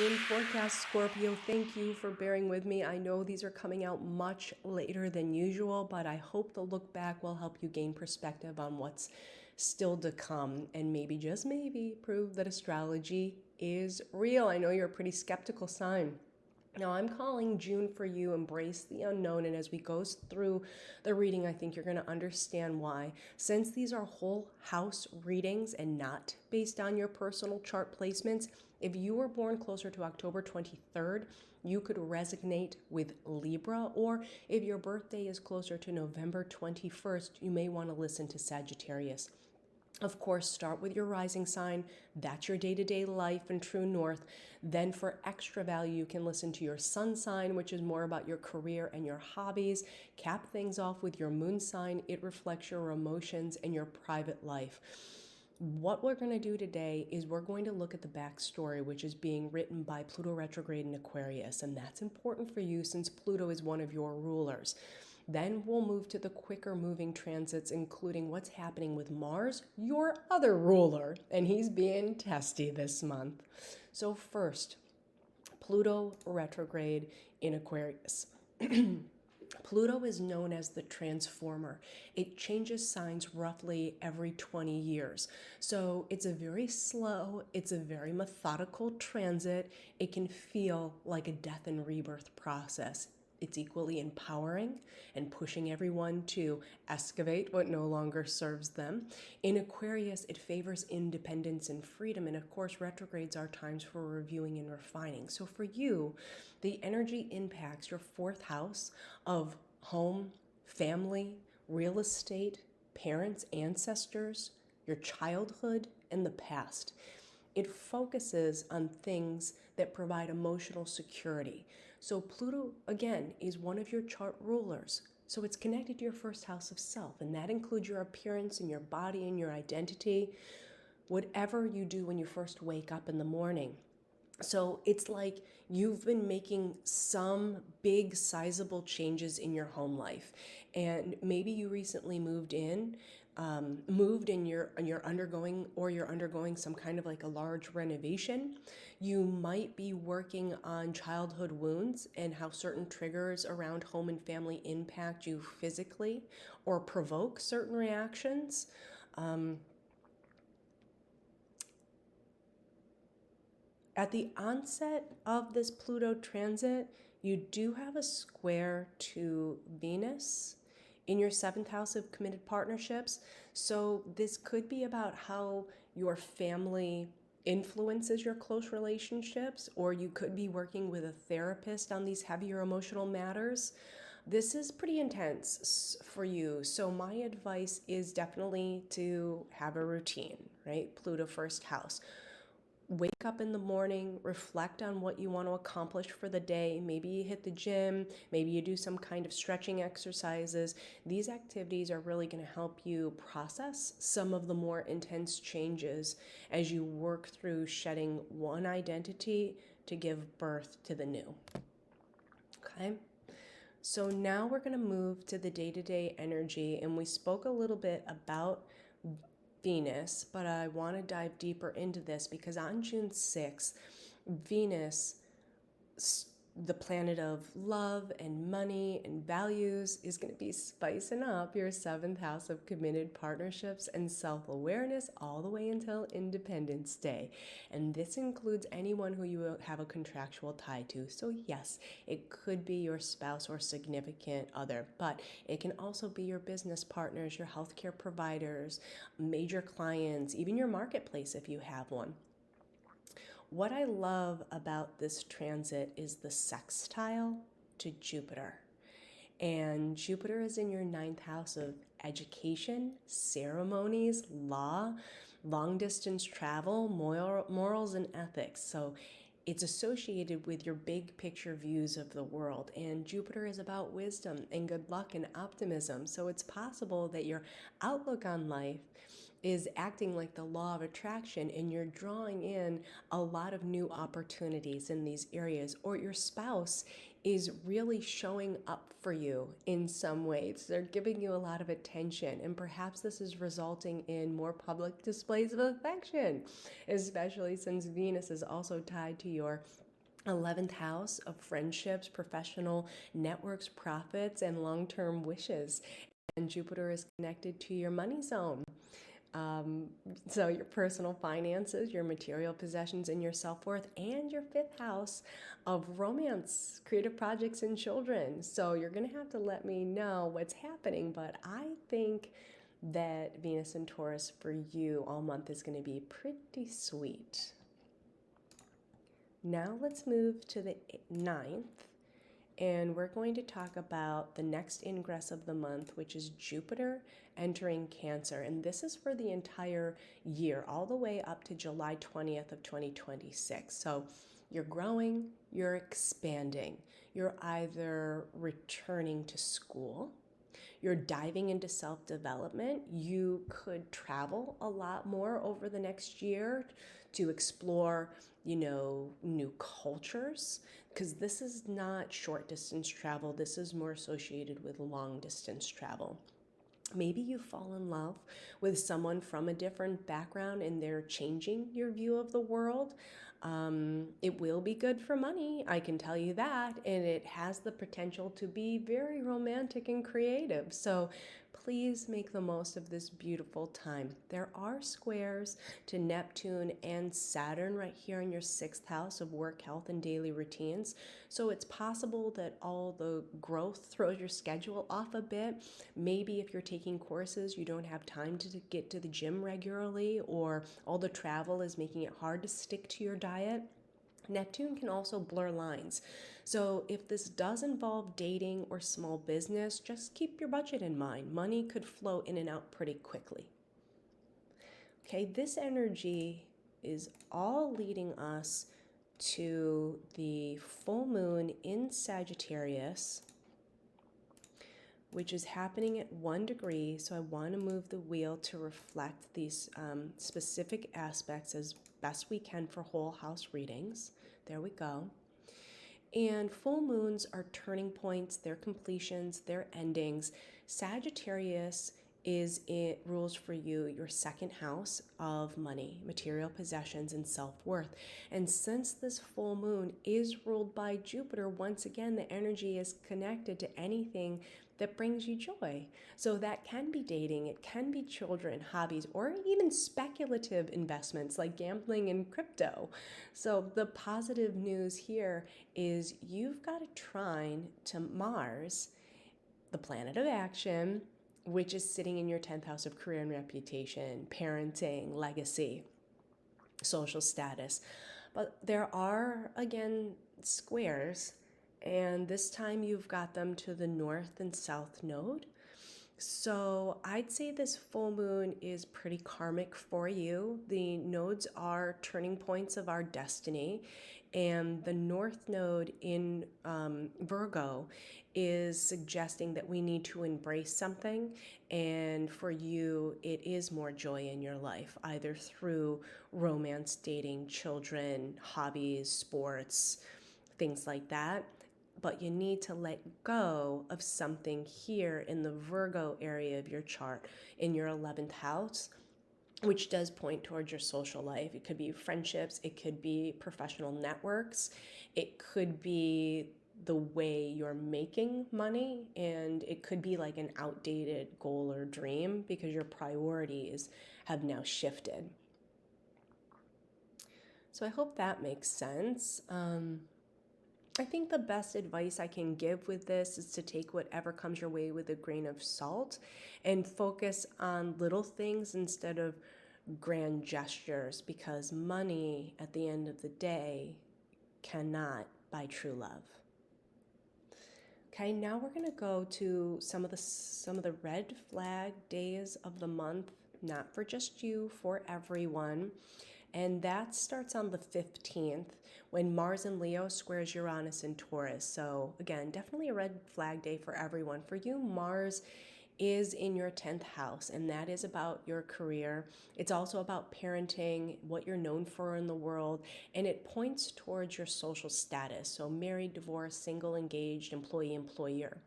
June forecast, Scorpio. Thank you for bearing with me. I know these are coming out much later than usual, but I hope the look back will help you gain perspective on what's still to come and maybe, just maybe, prove that astrology is real. I know you're a pretty skeptical sign. Now, I'm calling June for you, embrace the unknown. And as we go through the reading, I think you're going to understand why. Since these are whole house readings and not based on your personal chart placements, if you were born closer to October 23rd, you could resonate with Libra, or if your birthday is closer to November 21st, you may want to listen to Sagittarius. Of course, start with your rising sign. That's your day-to-day life and true north. Then for extra value, you can listen to your sun sign, which is more about your career and your hobbies. Cap things off with your moon sign. It reflects your emotions and your private life. What we're going to do today is we're going to look at the backstory, which is being written by Pluto Retrograde in Aquarius. And that's important for you since Pluto is one of your rulers. Then we'll move to the quicker moving transits, including what's happening with Mars, your other ruler, and he's being testy this month. So first, Pluto retrograde in Aquarius. Pluto is known as the transformer. It changes signs roughly every 20 years. So it's a very slow, it's a very methodical transit. It can feel like a death and rebirth process. It's equally empowering and pushing everyone to excavate what no longer serves them. In Aquarius, it favors independence and freedom. And of course, retrogrades are times for reviewing and refining. So for you, the energy impacts your fourth house of home, family, real estate, parents, ancestors, your childhood, and the past. It focuses on things that provide emotional security. So Pluto, again, is one of your chart rulers. So it's connected to your first house of self, and that includes your appearance and your body and your identity, whatever you do when you first wake up in the morning. So it's like you've been making some big sizable changes in your home life, and maybe you recently moved and you're undergoing some kind of like a large renovation. You might be working on childhood wounds and how certain triggers around home and family impact you physically or provoke certain reactions. At the onset of this Pluto transit, you do have a square to Venus in your seventh house of committed partnerships. So this could be about how your family influences your close relationships, or you could be working with a therapist on these heavier emotional matters. This is pretty intense for you. So my advice is definitely to have a routine, right? Pluto first house. Wake up in the morning, reflect on what you want to accomplish for the day. Maybe you hit the gym, maybe you do some kind of stretching exercises. These activities are really going to help you process some of the more intense changes as you work through shedding one identity to give birth to the new. Okay? So now we're going to move to the day-to-day energy, and we spoke a little bit about Venus, but I want to dive deeper into this because on June 6th, Venus, the planet of love and money and values, is going to be spicing up your seventh house of committed partnerships and self-awareness all the way until Independence Day. And this includes anyone who you have a contractual tie to. So yes, it could be your spouse or significant other, but it can also be your business partners, your healthcare providers, major clients, even your marketplace if you have one. What I love about this transit is the sextile to Jupiter. And Jupiter is in your ninth house of education, ceremonies, law, long distance travel, morals, and ethics. So it's associated with your big picture views of the world. And Jupiter is about wisdom and good luck and optimism. So it's possible that your outlook on life is acting like the law of attraction and you're drawing in a lot of new opportunities in these areas, or your spouse is really showing up for you in some ways. They're giving you a lot of attention, and perhaps this is resulting in more public displays of affection, especially since Venus is also tied to your 11th house of friendships, professional networks, profits, and long-term wishes. And Jupiter is connected to your money zone. Um, so your personal finances, your material possessions, and your self-worth, and your fifth house of romance, creative projects, and children. So you're going to have to let me know what's happening, but I think that Venus and Taurus for you all month is going to be pretty sweet. Now let's move to the 9th, and we're going to talk about the next ingress of the month, which is Jupiter entering Cancer. And this is for the entire year, all the way up to July 20th of 2026. So you're growing, you're expanding. You're either returning to school, you're diving into self-development. You could travel a lot more over the next year to explore, new cultures, because this is not short distance travel. This is more associated with long distance travel. Maybe you fall in love with someone from a different background and they're changing your view of the world. It will be good for money, I can tell you that, and it has the potential to be very romantic and creative. So please make the most of this beautiful time. There are squares to Neptune and Saturn right here in your sixth house of work, health, and daily routines. So it's possible that all the growth throws your schedule off a bit. Maybe if you're taking courses, you don't have time to get to the gym regularly, or all the travel is making it hard to stick to your diet. Neptune can also blur lines. So if this does involve dating or small business, just keep your budget in mind. Money could flow in and out pretty quickly. Okay, this energy is all leading us to the full moon in Sagittarius, which is happening at 1 degree. So I want to move the wheel to reflect these specific aspects as best we can for whole house readings. There we go. And full moons are turning points, they're completions, they're endings. Sagittarius it rules for you your second house of money, material possessions, and self-worth. And since this full moon is ruled by Jupiter, once again, the energy is connected to anything that brings you joy. So that can be dating, it can be children, hobbies, or even speculative investments like gambling and crypto. So the positive news here is you've got a trine to Mars, the planet of action, which is sitting in your 10th house of career and reputation, parenting, legacy, social status. But there are, again, squares, and this time you've got them to the north and south node. So I'd say this full moon is pretty karmic for you. The nodes are turning points of our destiny, and the north node in Virgo is suggesting that we need to embrace something, and for you it is more joy in your life, either through romance, dating, children, hobbies, sports, things like that. But you need to let go of something here in the Virgo area of your chart in your 11th house, which does point towards your social life. It could be friendships, it could be professional networks, it could be the way you're making money, and it could be like an outdated goal or dream because your priorities have now shifted. So I hope that makes sense. I think the best advice I can give with this is to take whatever comes your way with a grain of salt and focus on little things instead of grand gestures, because money at the end of the day cannot buy true love. Okay, now we're going to go to some of the red flag days of the month, not for just you, for everyone. And that starts on the 15th when Mars in Leo squares Uranus in Taurus. So again, definitely a red flag day for everyone. For you, Mars is in your 10th house, and that is about your career. It's also about parenting, what you're known for in the world, and it points towards your social status. So married, divorced, single, engaged, employee, employer.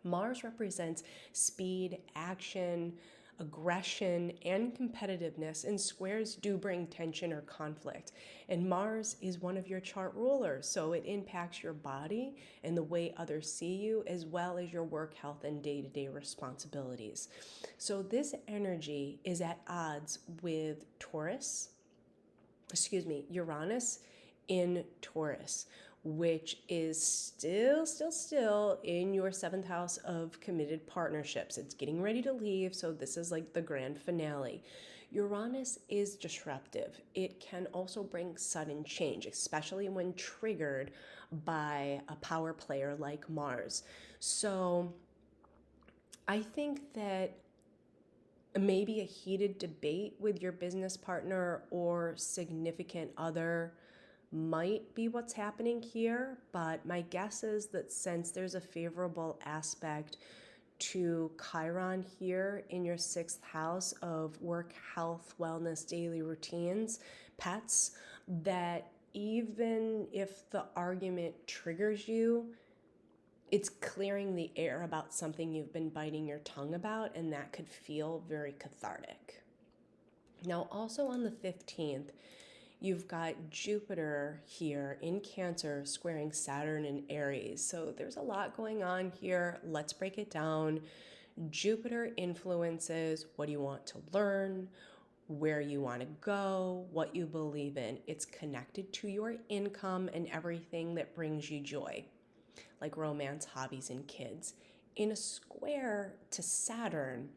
Mars represents speed, action, aggression, and competitiveness, and squares do bring tension or conflict. And Mars is one of your chart rulers, so it impacts your body and the way others see you, as well as your work, health, and day-to-day responsibilities. So this energy is at odds with Uranus in Taurus, which is still in your seventh house of committed partnerships. It's getting ready to leave, so this is like the grand finale. Uranus is disruptive. It can also bring sudden change, especially when triggered by a power player like Mars. So I think that maybe a heated debate with your business partner or significant other might be what's happening here, but my guess is that since there's a favorable aspect to Chiron here in your sixth house of work, health, wellness, daily routines, pets, that even if the argument triggers you, it's clearing the air about something you've been biting your tongue about, and that could feel very cathartic. Now, also on the 15th, you've got Jupiter here in Cancer squaring Saturn in Aries. So there's a lot going on here. Let's break it down. Jupiter influences what you want to learn, where you want to go, what you believe in. It's connected to your income and everything that brings you joy, like romance, hobbies, and kids. In a square to Saturn,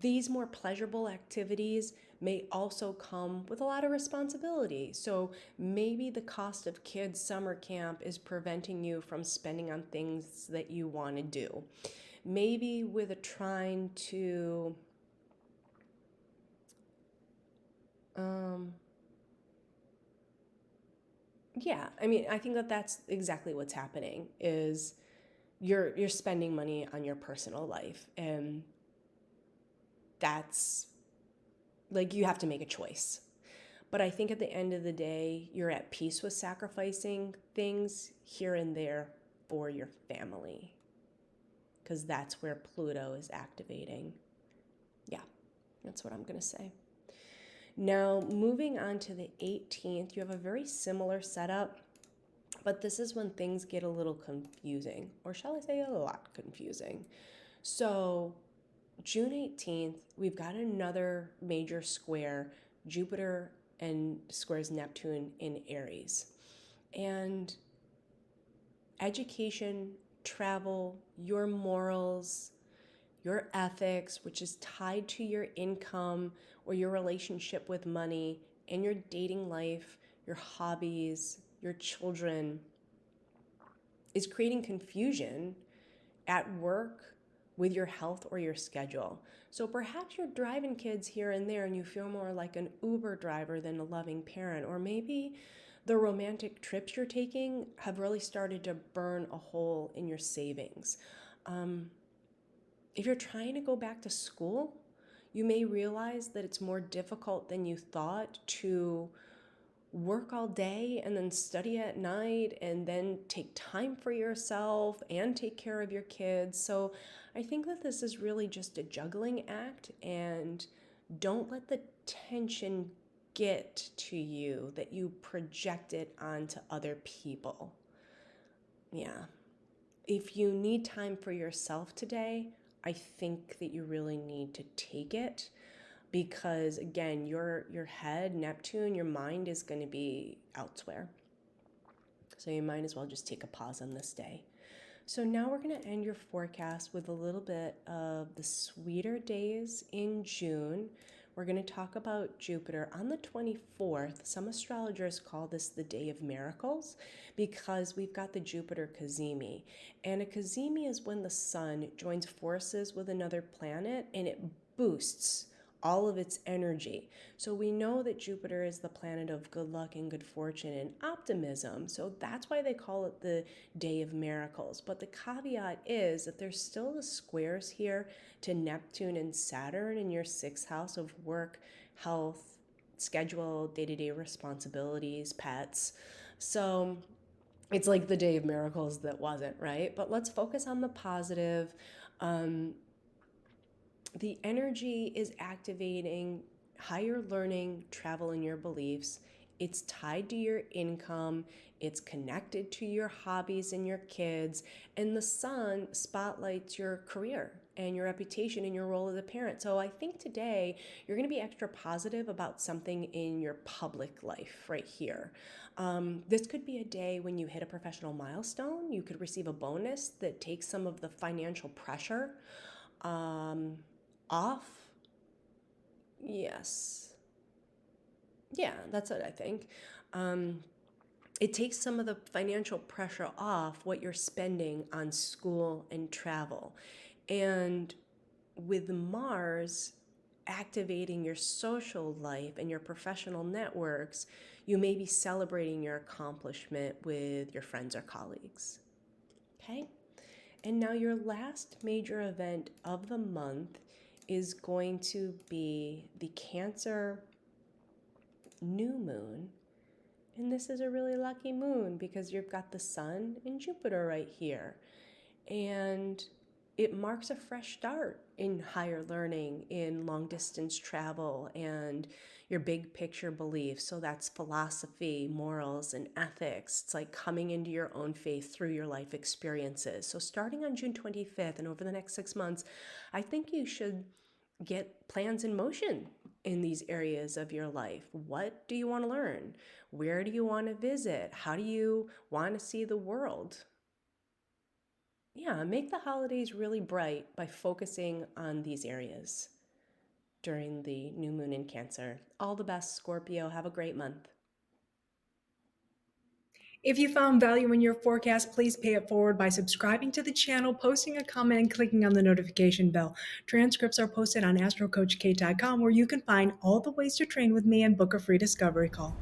these more pleasurable activities may also come with a lot of responsibility. So maybe the cost of kids' summer camp is preventing you from spending on things that you want to do. Maybe with a trine to I think that that's exactly what's happening is you're spending money on your personal life, and that's like you have to make a choice. But I think at the end of the day, you're at peace with sacrificing things here and there for your family, because that's where Pluto is activating. Yeah, that's what I'm going to say. Now, moving on to the 18th, you have a very similar setup, but this is when things get a little confusing, or shall I say a lot confusing. So June 18th, we've got another major square, Jupiter and squares Neptune in Aries. And education, travel, your morals, your ethics, which is tied to your income or your relationship with money, and your dating life, your hobbies, your children, is creating confusion at work with your health or your schedule. So perhaps you're driving kids here and there and you feel more like an Uber driver than a loving parent, or maybe the romantic trips you're taking have really started to burn a hole in your savings. If you're trying to go back to school, you may realize that it's more difficult than you thought to work all day and then study at night and then take time for yourself and take care of your kids. So I think that this is really just a juggling act, and don't let the tension get to you that you project it onto other people. Yeah. If you need time for yourself today, I think that you really need to take it, because again, your head, Neptune, your mind is going to be elsewhere. So you might as well just take a pause on this day. So now we're going to end your forecast with a little bit of the sweeter days in June. We're going to talk about Jupiter on the 24th. Some astrologers call this the Day of Miracles because we've got the Jupiter Cazimi. And a Cazimi is when the sun joins forces with another planet and it boosts all of its energy. So we know that Jupiter is the planet of good luck and good fortune and optimism. So that's why they call it the Day of Miracles. But the caveat is that there's still the squares here to Neptune and Saturn in your sixth house of work, health, schedule, day-to-day responsibilities, pets. So it's like the Day of Miracles that wasn't, right? But let's focus on the positive. The energy is activating higher learning, travel, and your beliefs. It's tied to your income, it's connected to your hobbies and your kids, and the sun spotlights your career and your reputation and your role as a parent. So I think today you're going to be extra positive about something in your public life right here. This could be a day when you hit a professional milestone. You could receive a bonus that takes some of the financial pressure um, off. Yes. Yeah, that's it, I think. Um, it takes some of the financial pressure off what you're spending on school and travel. And with Mars activating your social life and your professional networks, you may be celebrating your accomplishment with your friends or colleagues. Okay? And now your last major event of the month is going to be the Cancer new moon. And this is a really lucky moon because you've got the sun and Jupiter right here. And it marks a fresh start in higher learning, in long distance travel, and your big picture beliefs. So that's philosophy, morals, and ethics. It's like coming into your own faith through your life experiences. So starting on June 25th and over the next 6 months, I think you should get plans in motion in these areas of your life. What do you want to learn? Where do you want to visit? How do you want to see the world? Yeah, make the holidays really bright by focusing on these areas during the new moon in Cancer. All the best, Scorpio. Have a great month. If you found value in your forecast, please pay it forward by subscribing to the channel, posting a comment, and clicking on the notification bell. Transcripts are posted on astrocoachkate.com, where you can find all the ways to train with me and book a free discovery call.